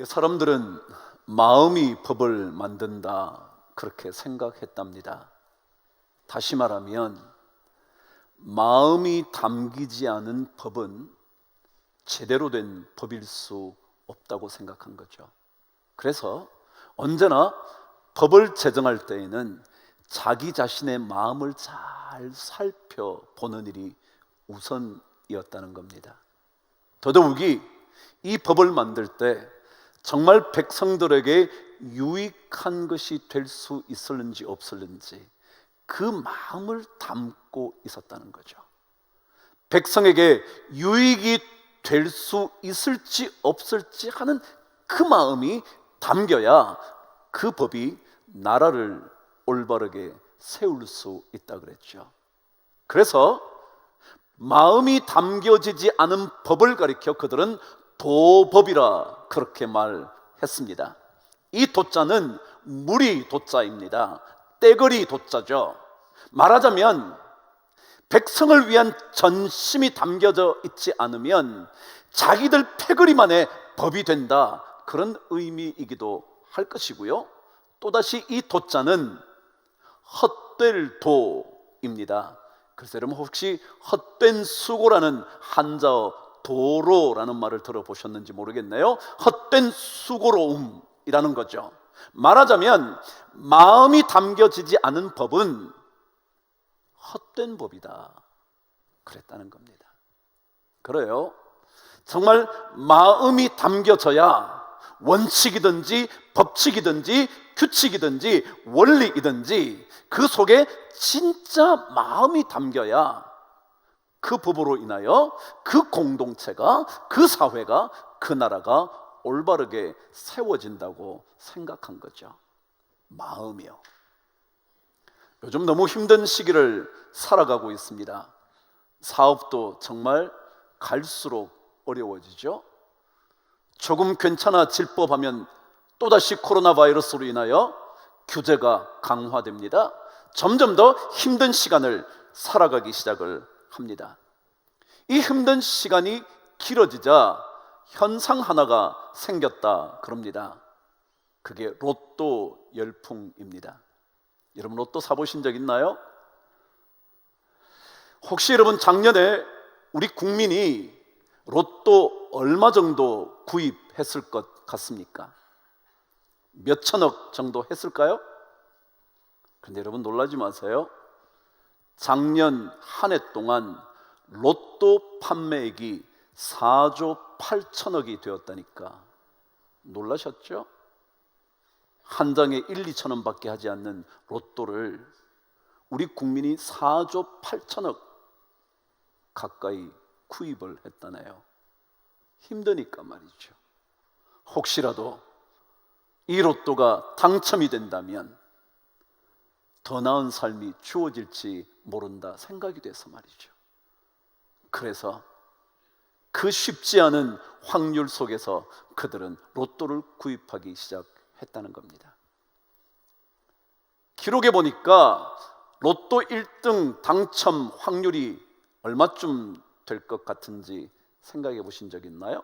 사람들은 마음이 법을 만든다 그렇게 생각했답니다. 다시 말하면 마음이 담기지 않은 법은 제대로 된 법일 수 없다고 생각한 거죠. 그래서 언제나 법을 제정할 때에는 자기 자신의 마음을 잘 살펴보는 일이 우선이었다는 겁니다. 더더욱이 이 법을 만들 때 정말 백성들에게 유익한 것이 될 수 있었는지 없었는지 그 마음을 담고 있었다는 거죠. 백성에게 유익이 될 수 있을지 없을지 하는 그 마음이 담겨야 그 법이 나라를 올바르게 세울 수 있다 그랬죠. 그래서 마음이 담겨지지 않은 법을 가리켜 그들은 도법이라 그렇게 말했습니다. 이 도자는 무리 도자입니다. 떼거리 도자죠. 말하자면 백성을 위한 전심이 담겨져 있지 않으면 자기들 패거리만의 법이 된다, 그런 의미이기도 할 것이고요. 또다시 이 도자는 헛될 도입니다. 그래서 여러분 혹시 헛된 수고라는 한자어 도로라는 말을 들어보셨는지 모르겠네요. 헛된 수고로움이라는 거죠. 말하자면 마음이 담겨지지 않은 법은 헛된 법이다 그랬다는 겁니다. 그래요, 정말 마음이 담겨져야 원칙이든지 법칙이든지 규칙이든지 원리이든지 그 속에 진짜 마음이 담겨야 그 법으로 인하여 그 공동체가, 그 사회가, 그 나라가 올바르게 세워진다고 생각한 거죠. 마음이요. 요즘 너무 힘든 시기를 살아가고 있습니다. 사업도 정말 갈수록 어려워지죠. 조금 괜찮아질 법하면 또다시 코로나 바이러스로 인하여 규제가 강화됩니다. 점점 더 힘든 시간을 살아가기 시작을 합니다. 이 힘든 시간이 길어지자 현상 하나가 생겼다 그럽니다. 그게 로또 열풍입니다. 여러분 로또 사보신 적 있나요? 혹시 여러분 작년에 우리 국민이 로또 얼마 정도 구입했을 것 같습니까? 몇 천억 정도 했을까요? 그런데 여러분 놀라지 마세요. 작년 한 해 동안 로또 판매액이 4조 8천억이 되었다니까 놀라셨죠? 한 장에 1, 2천 원밖에 하지 않는 로또를 우리 국민이 4조 8천억 가까이 구입을 했다네요. 힘드니까 말이죠. 혹시라도 이 로또가 당첨이 된다면 더 나은 삶이 주어질지 모른다 생각이 돼서 말이죠. 그래서 그 쉽지 않은 확률 속에서 그들은 로또를 구입하기 시작했다는 겁니다. 기록에 보니까 로또 1등 당첨 확률이 얼마쯤 될 것 같은지 생각해 보신 적 있나요?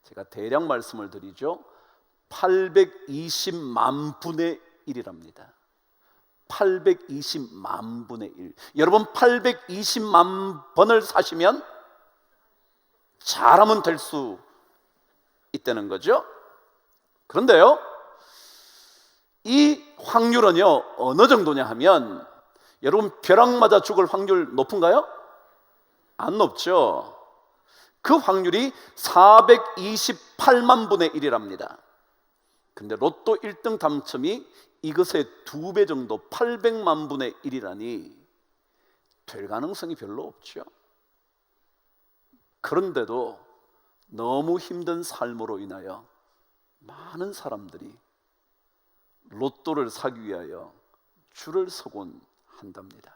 제가 대략 말씀을 드리죠. 820만 분의 1이랍니다. 820만 분의 1. 여러분 820만 번을 사시면 잘하면 될 수 있다는 거죠. 그런데요, 이 확률은요 어느 정도냐 하면, 여러분 벼락 맞아 죽을 확률 높은가요? 안 높죠. 그 확률이 428만 분의 1이랍니다. 근데 로또 1등 당첨이 이것의 2배 정도 800만 분의 1이라니 될 가능성이 별로 없죠. 그런데도 너무 힘든 삶으로 인하여 많은 사람들이 로또를 사기 위하여 줄을 서곤 한답니다.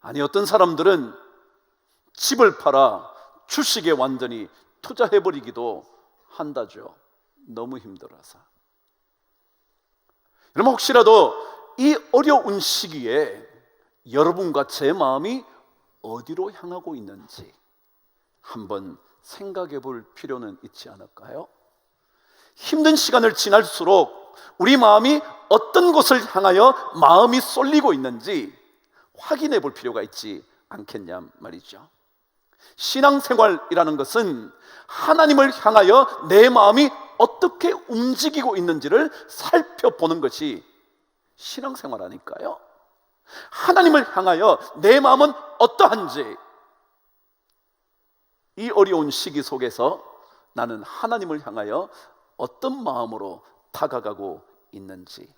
아니 어떤 사람들은 집을 팔아 주식에 완전히 투자해버리기도 한다죠. 너무 힘들어서. 여러분 혹시라도 이 어려운 시기에 여러분과 제 마음이 어디로 향하고 있는지 한번 생각해 볼 필요는 있지 않을까요? 힘든 시간을 지날수록 우리 마음이 어떤 곳을 향하여 마음이 쏠리고 있는지 확인해 볼 필요가 있지 않겠냐 말이죠. 신앙생활이라는 것은 하나님을 향하여 내 마음이 어떻게 움직이고 있는지를 살펴보는 것이 신앙생활 아닐까요? 하나님을 향하여 내 마음은 어떠한지, 이 어려운 시기 속에서 나는 하나님을 향하여 어떤 마음으로 다가가고 있는지.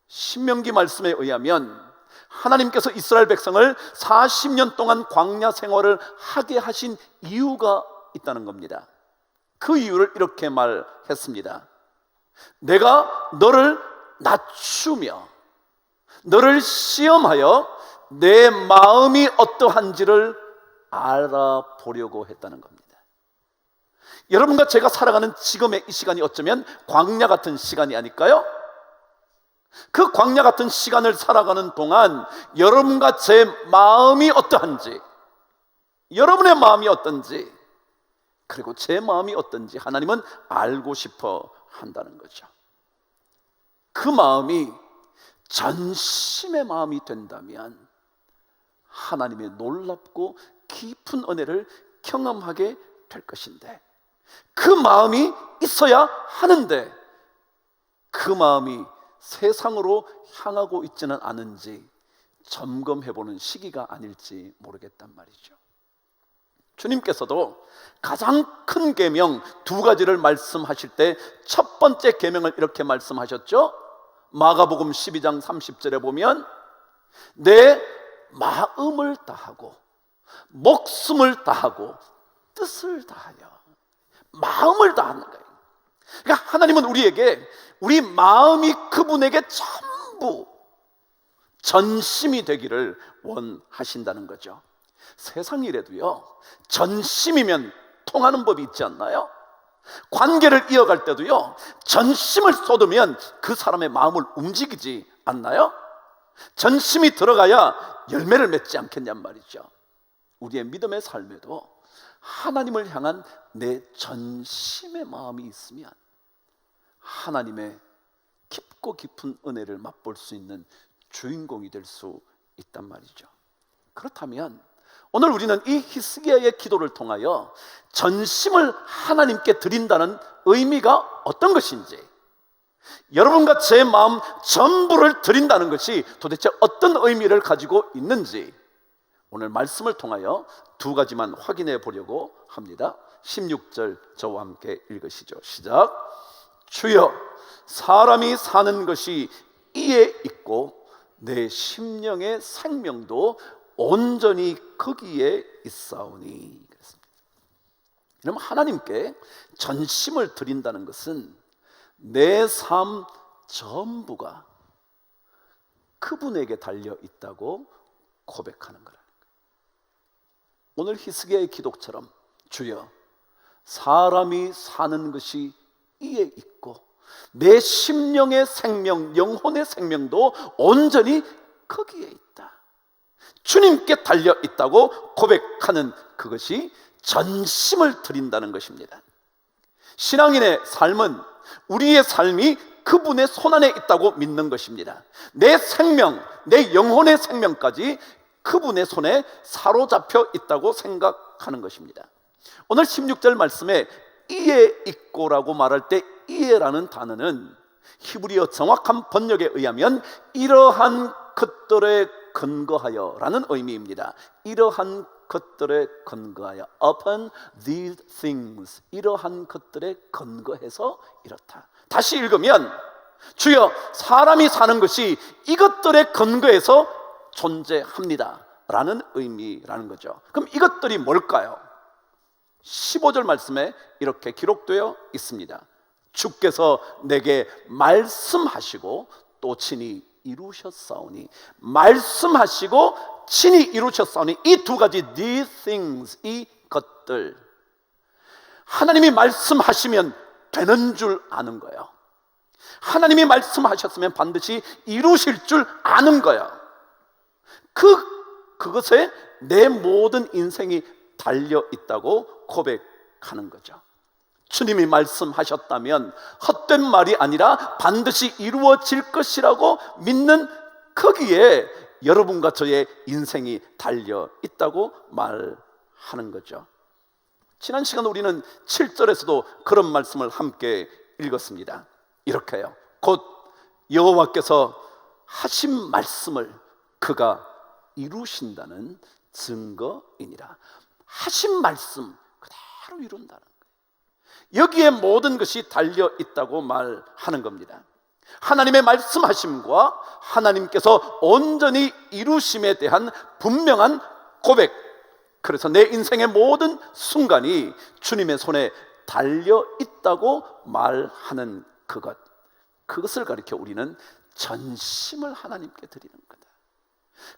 신명기 말씀에 의하면 하나님께서 이스라엘 백성을 40년 동안 광야 생활을 하게 하신 이유가 있다는 겁니다. 그 이유를 이렇게 말했습니다. 내가 너를 낮추며 너를 시험하여 내 마음이 어떠한지를 알아보려고 했다는 겁니다. 여러분과 제가 살아가는 지금의 이 시간이 어쩌면 광야 같은 시간이 아닐까요? 그 광야 같은 시간을 살아가는 동안 여러분과 제 마음이 어떠한지, 여러분의 마음이 어떤지, 그리고 제 마음이 어떤지 하나님은 알고 싶어 한다는 거죠. 그 마음이 전심의 마음이 된다면 하나님의 놀랍고 깊은 은혜를 경험하게 될 것인데, 그 마음이 있어야 하는데 그 마음이 세상으로 향하고 있지는 않은지 점검해보는 시기가 아닐지 모르겠단 말이죠. 주님께서도 가장 큰 계명 두 가지를 말씀하실 때 첫 번째 계명을 이렇게 말씀하셨죠. 마가복음 12장 30절에 보면 내 마음을 다하고 목숨을 다하고 뜻을 다하여, 마음을 다하는 거예요. 그러니까 하나님은 우리에게 우리 마음이 그분에게 전부 전심이 되기를 원하신다는 거죠. 세상 일에도요, 전심이면 통하는 법이 있지 않나요? 관계를 이어갈 때도요, 전심을 쏟으면 그 사람의 마음을 움직이지 않나요? 전심이 들어가야 열매를 맺지 않겠냔 말이죠. 우리의 믿음의 삶에도 하나님을 향한 내 전심의 마음이 있으면 하나님의 깊고 깊은 은혜를 맛볼 수 있는 주인공이 될 수 있단 말이죠. 그렇다면 오늘 우리는 이 히스기야의 기도를 통하여 전심을 하나님께 드린다는 의미가 어떤 것인지, 여러분과 제 마음 전부를 드린다는 것이 도대체 어떤 의미를 가지고 있는지 오늘 말씀을 통하여 두 가지만 확인해 보려고 합니다. 16절 저와 함께 읽으시죠. 시작. 주여, 사람이 사는 것이 이에 있고 내 심령의 생명도 온전히 거기에 있사오니. 그랬습니다. 그럼 하나님께 전심을 드린다는 것은 내 삶 전부가 그분에게 달려 있다고 고백하는 거라는 거예요. 오늘 히스기야의 기도처럼 주여, 사람이 사는 것이 이에 있고 내 심령의 생명, 영혼의 생명도 온전히 거기에 있다, 주님께 달려 있다고 고백하는 그것이 전심을 드린다는 것입니다. 신앙인의 삶은 우리의 삶이 그분의 손안에 있다고 믿는 것입니다. 내 생명, 내 영혼의 생명까지 그분의 손에 사로잡혀 있다고 생각하는 것입니다. 오늘 16절 말씀에 이에 있고라고 말할 때 이에라는 단어는 히브리어 정확한 번역에 의하면 이러한 것들에 근거하여 라는 의미입니다. 이러한 것들에 근거하여, upon these things, 이러한 것들에 근거해서 이렇다. 다시 읽으면 주여, 사람이 사는 것이 이것들에 근거해서 존재합니다 라는 의미라는 거죠. 그럼 이것들이 뭘까요? 15절 말씀에 이렇게 기록되어 있습니다. 주께서 내게 말씀하시고 또 친히 이루셨사오니. 말씀하시고 친히 이루셨사오니, 이 두 가지 these things, 이 것들, 하나님이 말씀하시면 되는 줄 아는 거예요. 하나님이 말씀하셨으면 반드시 이루실 줄 아는 거예요. 그것에 내 모든 인생이 달려 있다고 고백하는 거죠. 주님이 말씀하셨다면 헛된 말이 아니라 반드시 이루어질 것이라고 믿는 거기에 여러분과 저의 인생이 달려 있다고 말하는 거죠. 지난 시간 우리는 7절에서도 그런 말씀을 함께 읽었습니다. 이렇게요. 곧 여호와께서 하신 말씀을 그가 이루신다는 증거이니라. 하신 말씀 그대로 이룬다는 거예요. 여기에 모든 것이 달려 있다고 말하는 겁니다. 하나님의 말씀하심과 하나님께서 온전히 이루심에 대한 분명한 고백. 그래서 내 인생의 모든 순간이 주님의 손에 달려 있다고 말하는 그것을 가리켜 우리는 전심을 하나님께 드리는 거다.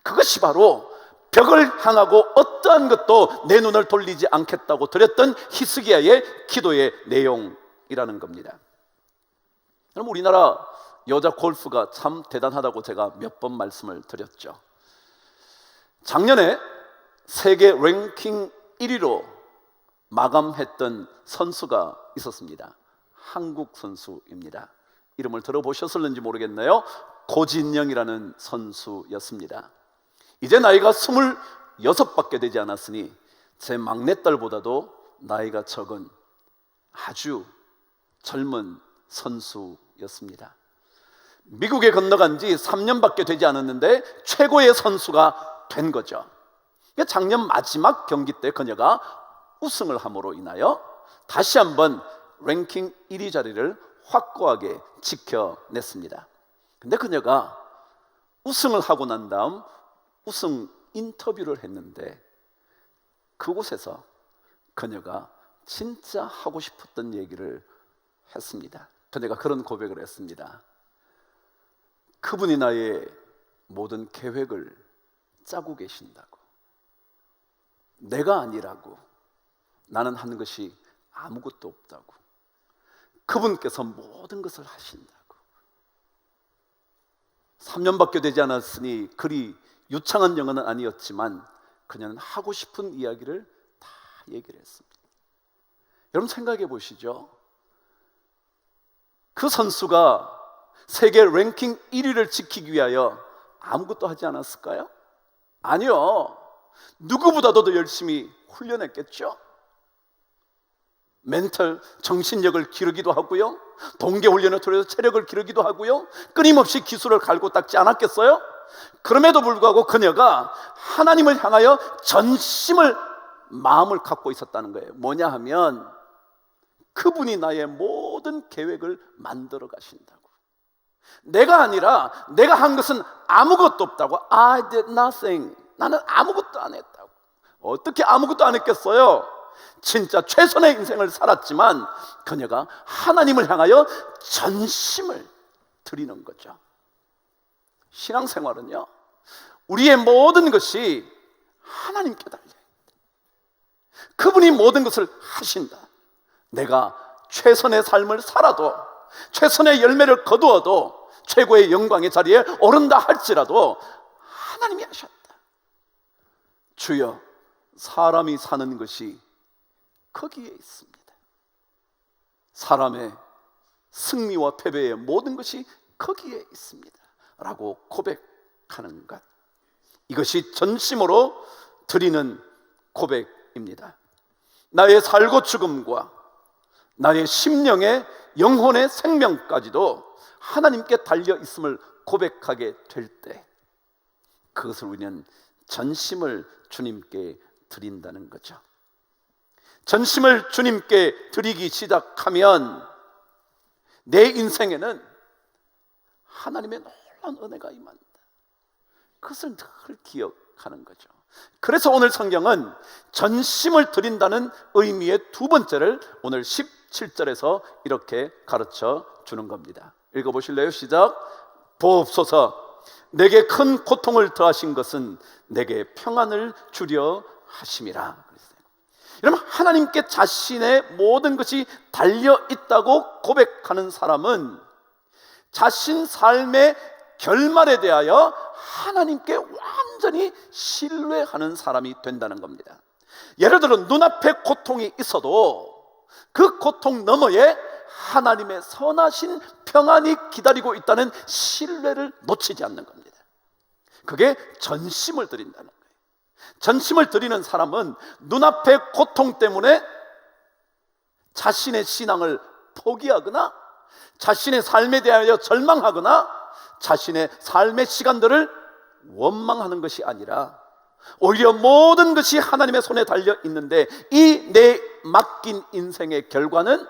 그것이 바로 벽을 향하고 어떠한 것도 내 눈을 돌리지 않겠다고 드렸던 히스기야의 기도의 내용이라는 겁니다. 그럼 우리나라 여자 골프가 참 대단하다고 제가 몇 번 말씀을 드렸죠. 작년에 세계 랭킹 1위로 마감했던 선수가 있었습니다. 한국 선수입니다. 이름을 들어보셨을는지 모르겠네요. 고진영이라는 선수였습니다. 이제 나이가 26밖에 되지 않았으니 제 막내딸보다도 나이가 적은 아주 젊은 선수였습니다. 미국에 건너간 지 3년밖에 되지 않았는데 최고의 선수가 된 거죠. 작년 마지막 경기 때 그녀가 우승을 함으로 인하여 다시 한번 랭킹 1위 자리를 확고하게 지켜냈습니다. 근데 그녀가 우승을 하고 난 다음 우승 인터뷰를 했는데 그곳에서 그녀가 진짜 하고 싶었던 얘기를 했습니다. 그녀가 그런 고백을 했습니다. 그분이 나의 모든 계획을 짜고 계신다고. 내가 아니라고. 나는 한 것이 아무것도 없다고. 그분께서 모든 것을 하신다고. 3년밖에 되지 않았으니 그리 유창한 영어는 아니었지만 그녀는 하고 싶은 이야기를 다 얘기를 했습니다. 여러분 생각해 보시죠. 그 선수가 세계 랭킹 1위를 지키기 위하여 아무것도 하지 않았을까요? 아니요. 누구보다도 더 열심히 훈련했겠죠. 멘탈, 정신력을 기르기도 하고요. 동계훈련을 통해서 체력을 기르기도 하고요. 끊임없이 기술을 갈고 닦지 않았겠어요? 그럼에도 불구하고 그녀가 하나님을 향하여 마음을 갖고 있었다는 거예요. 뭐냐 하면 그분이 나의 모든 계획을 만들어 가신다고. 내가 아니라 내가 한 것은 아무것도 없다고. I did nothing. 나는 아무것도 안 했다고. 어떻게 아무것도 안 했겠어요? 진짜 최선의 인생을 살았지만 그녀가 하나님을 향하여 전심을 드리는 거죠. 신앙생활은요, 우리의 모든 것이 하나님께 달려요. 그분이 모든 것을 하신다. 내가 최선의 삶을 살아도, 최선의 열매를 거두어도, 최고의 영광의 자리에 오른다 할지라도 하나님이 하셨다. 주여, 사람이 사는 것이 거기에 있습니다. 사람의 승리와 패배의 모든 것이 거기에 있습니다 라고 고백하는 것, 이것이 전심으로 드리는 고백입니다. 나의 살고 죽음과 나의 심령의 영혼의 생명까지도 하나님께 달려 있음을 고백하게 될 때 그것을 우리는 전심을 주님께 드린다는 거죠. 전심을 주님께 드리기 시작하면 내 인생에는 하나님의 놀라운 은혜가 임한다. 그것을 늘 기억하는 거죠. 그래서 오늘 성경은 전심을 드린다는 의미의 두 번째를 오늘 17절에서 이렇게 가르쳐 주는 겁니다. 읽어보실래요? 시작. 보옵소서, 내게 큰 고통을 더하신 것은 내게 평안을 주려 하심이라. 여러분, 하나님께 자신의 모든 것이 달려 있다고 고백하는 사람은 자신 삶의 결말에 대하여 하나님께 완전히 신뢰하는 사람이 된다는 겁니다. 예를 들어 눈앞에 고통이 있어도 그 고통 너머에 하나님의 선하신 평안이 기다리고 있다는 신뢰를 놓치지 않는 겁니다. 그게 전심을 드린다는 거예요. 전심을 드리는 사람은 눈앞의 고통 때문에 자신의 신앙을 포기하거나 자신의 삶에 대하여 절망하거나 자신의 삶의 시간들을 원망하는 것이 아니라 오히려 모든 것이 하나님의 손에 달려 있는데 이 내 맡긴 인생의 결과는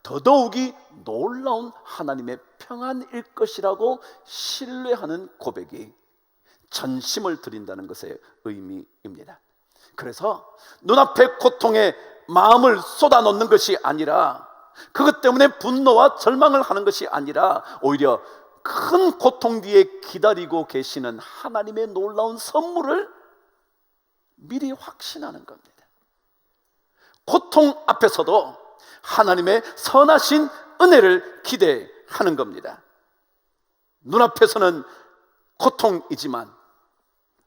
더더욱이 놀라운 하나님의 평안일 것이라고 신뢰하는 고백이 전심을 드린다는 것의 의미입니다. 그래서 눈앞의 고통에 마음을 쏟아놓는 것이 아니라 그것 때문에 분노와 절망을 하는 것이 아니라 오히려 큰 고통 뒤에 기다리고 계시는 하나님의 놀라운 선물을 미리 확신하는 겁니다. 고통 앞에서도 하나님의 선하신 은혜를 기대하는 겁니다. 눈앞에서는 고통이지만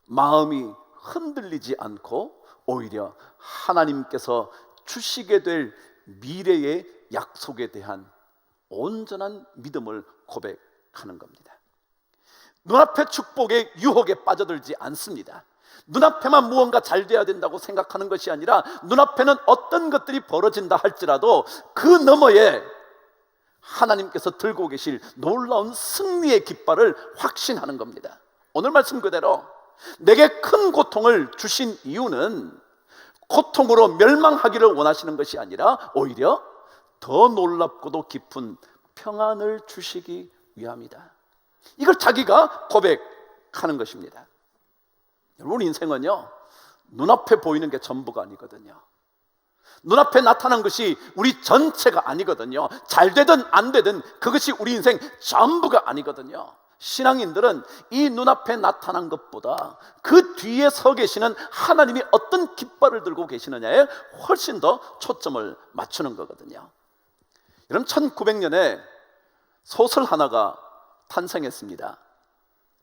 마음이 흔들리지 않고 오히려 하나님께서 주시게 될 미래의 약속에 대한 온전한 믿음을 고백하는 겁니다. 눈앞의 축복의 유혹에 빠져들지 않습니다. 눈앞에만 무언가 잘 돼야 된다고 생각하는 것이 아니라 눈앞에는 어떤 것들이 벌어진다 할지라도 그 너머에 하나님께서 들고 계실 놀라운 승리의 깃발을 확신하는 겁니다. 오늘 말씀 그대로 내게 큰 고통을 주신 이유는 고통으로 멸망하기를 원하시는 것이 아니라 오히려 더 놀랍고도 깊은 평안을 주시기 위함이다. 이걸 자기가 고백하는 것입니다. 여러분, 인생은요 눈앞에 보이는 게 전부가 아니거든요. 눈앞에 나타난 것이 우리 전체가 아니거든요. 잘 되든 안 되든 그것이 우리 인생 전부가 아니거든요. 신앙인들은 이 눈앞에 나타난 것보다 그 뒤에 서 계시는 하나님이 어떤 깃발을 들고 계시느냐에 훨씬 더 초점을 맞추는 거거든요. 여러분, 1900년에 소설 하나가 탄생했습니다.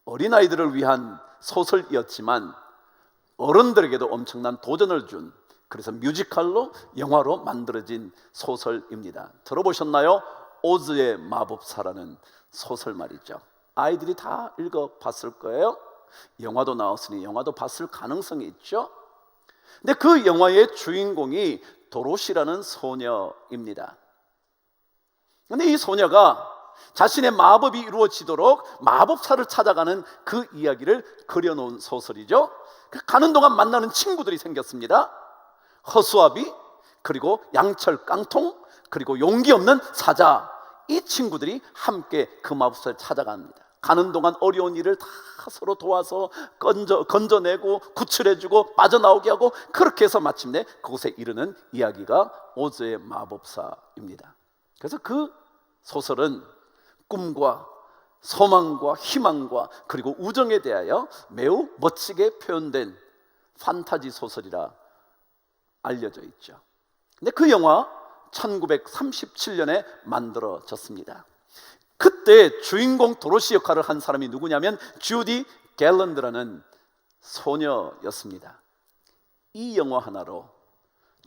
어린아이들을 위한 소설이었지만 어른들에게도 엄청난 도전을 준, 그래서 뮤지컬로 영화로 만들어진 소설입니다. 들어보셨나요? 오즈의 마법사라는 소설 말이죠. 아이들이 다 읽어봤을 거예요. 영화도 나왔으니 영화도 봤을 가능성이 있죠. 근데 그 영화의 주인공이 도로시라는 소녀입니다. 근데 이 소녀가 자신의 마법이 이루어지도록 마법사를 찾아가는 그 이야기를 그려놓은 소설이죠. 가는 동안 만나는 친구들이 생겼습니다. 허수아비, 그리고 양철 깡통, 그리고 용기 없는 사자. 이 친구들이 함께 그 마법사를 찾아갑니다. 가는 동안 어려운 일을 다 서로 도와서 건져내고 구출해주고 빠져나오게 하고, 그렇게 해서 마침내 그곳에 이르는 이야기가 오즈의 마법사입니다. 그래서 그 소설은 꿈과 소망과 희망과 그리고 우정에 대하여 매우 멋지게 표현된 판타지 소설이라 알려져 있죠. 근데 그 영화 1937년에 만들어졌습니다. 그때 주인공 도로시 역할을 한 사람이 누구냐면 주디 갤런드라는 소녀였습니다. 이 영화 하나로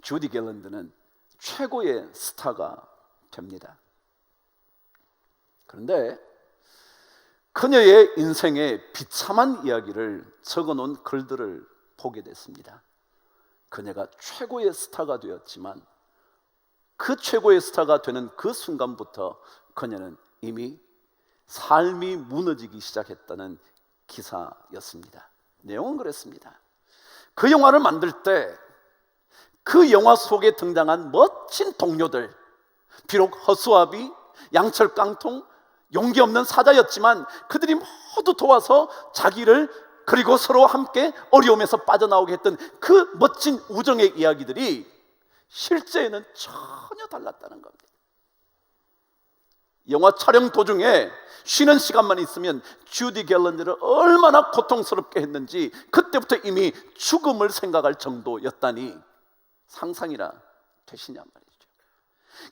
주디 갤런드는 최고의 스타가 됩니다. 그런데 그녀의 인생의 비참한 이야기를 적어놓은 글들을 보게 됐습니다. 그녀가 최고의 스타가 되었지만 그 최고의 스타가 되는 그 순간부터 그녀는 이미 삶이 무너지기 시작했다는 기사였습니다. 내용은 그랬습니다. 그 영화를 만들 때 그 영화 속에 등장한 멋진 동료들, 비록 허수아비, 양철 깡통, 용기 없는 사자였지만 그들이 모두 도와서 자기를, 그리고 서로 함께 어려움에서 빠져나오게 했던 그 멋진 우정의 이야기들이 실제에는 전혀 달랐다는 겁니다. 영화 촬영 도중에 쉬는 시간만 있으면 주디 갤런드를 얼마나 고통스럽게 했는지 그때부터 이미 죽음을 생각할 정도였다니 상상이나 되시냐 말이죠.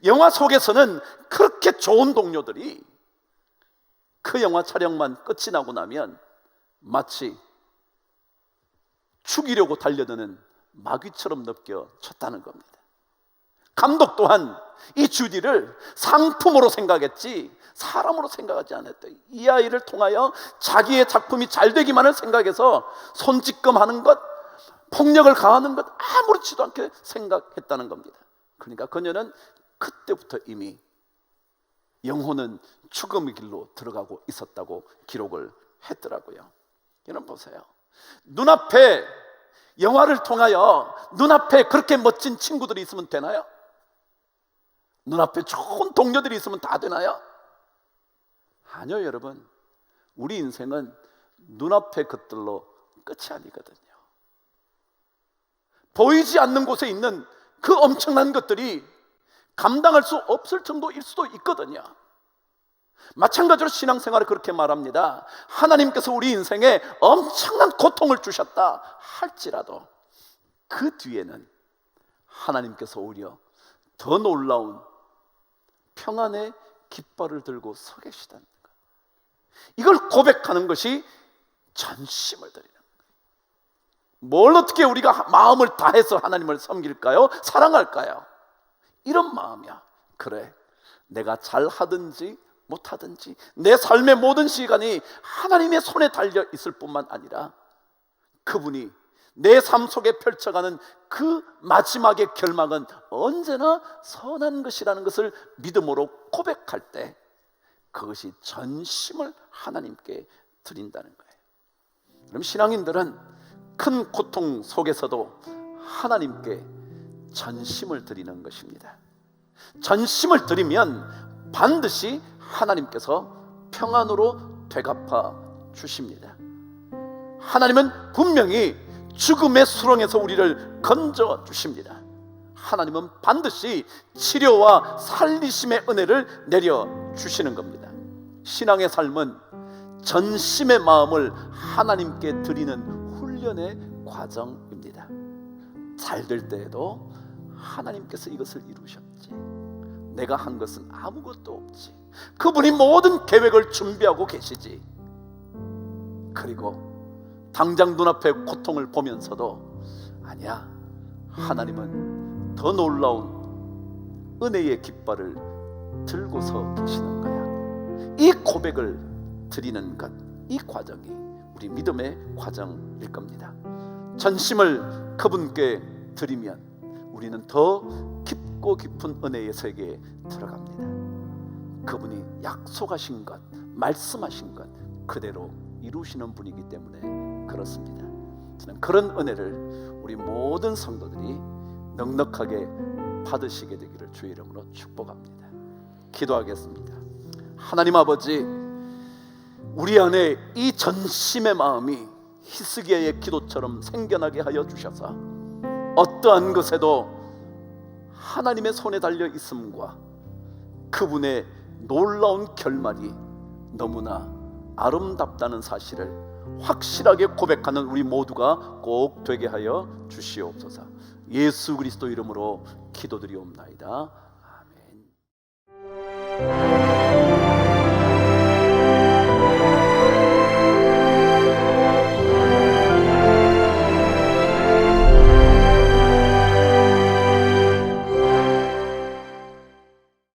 영화 속에서는 그렇게 좋은 동료들이 그 영화 촬영만 끝이 나고 나면 마치 죽이려고 달려드는 마귀처럼 느껴졌다는 겁니다. 감독 또한 이 주디를 상품으로 생각했지 사람으로 생각하지 않았다. 이 아이를 통하여 자기의 작품이 잘 되기만을 생각해서 손짓검하는 것, 폭력을 가하는 것 아무렇지도 않게 생각했다는 겁니다. 그러니까 그녀는 그때부터 이미 영혼은 죽음의 길로 들어가고 있었다고 기록을 했더라고요. 여러분 보세요. 눈앞에 영화를 통하여 눈앞에 그렇게 멋진 친구들이 있으면 되나요? 눈앞에 좋은 동료들이 있으면 다 되나요? 아니요, 여러분. 우리 인생은 눈앞의 것들로 끝이 아니거든요. 보이지 않는 곳에 있는 그 엄청난 것들이 감당할 수 없을 정도일 수도 있거든요. 마찬가지로 신앙생활을 그렇게 말합니다. 하나님께서 우리 인생에 엄청난 고통을 주셨다 할지라도 그 뒤에는 하나님께서 오히려 더 놀라운 평안의 깃발을 들고 서 계시다는 것, 이걸 고백하는 것이 전심을 드리는 거예요. 뭘 어떻게 우리가 마음을 다해서 하나님을 섬길까요? 사랑할까요? 이런 마음이야. 그래, 내가 잘하든지 못하든지 내 삶의 모든 시간이 하나님의 손에 달려 있을 뿐만 아니라 그분이 내 삶 속에 펼쳐가는 그 마지막의 결막은 언제나 선한 것이라는 것을 믿음으로 고백할 때 그것이 전심을 하나님께 드린다는 거예요. 그럼 신앙인들은 큰 고통 속에서도 하나님께 전심을 드리는 것입니다. 전심을 드리면 반드시 하나님께서 평안으로 되갚아 주십니다. 하나님은 분명히 죽음의 수렁에서 우리를 건져 주십니다. 하나님은 반드시 치료와 살리심의 은혜를 내려 주시는 겁니다. 신앙의 삶은 전심의 마음을 하나님께 드리는 훈련의 과정입니다. 잘 될 때에도 하나님께서 이것을 이루셨지, 내가 한 것은 아무것도 없지, 그분이 모든 계획을 준비하고 계시지. 그리고 당장 눈앞에 고통을 보면서도 아니야, 하나님은 더 놀라운 은혜의 깃발을 들고서 계시는 거야. 이 고백을 드리는 것, 이 과정이 우리 믿음의 과정일 겁니다. 전심을 그분께 드리면 우리는 더 깊고 깊은 은혜의 세계에 들어갑니다. 그분이 약속하신 것, 말씀하신 것 그대로 이루시는 분이기 때문에 그렇습니다. 저는 그런 은혜를 우리 모든 성도들이 넉넉하게 받으시게 되기를 주의 이름으로 축복합니다. 기도하겠습니다. 하나님 아버지, 우리 안에 이 전심의 마음이 히스기야의 기도처럼 생겨나게 하여 주셔서 어떠한 것에도 하나님의 손에 달려 있음과 그분의 놀라운 결말이 너무나 아름답다는 사실을 확실하게 고백하는 우리 모두가 꼭 되게 하여 주시옵소서. 예수 그리스도 이름으로 기도드리옵나이다.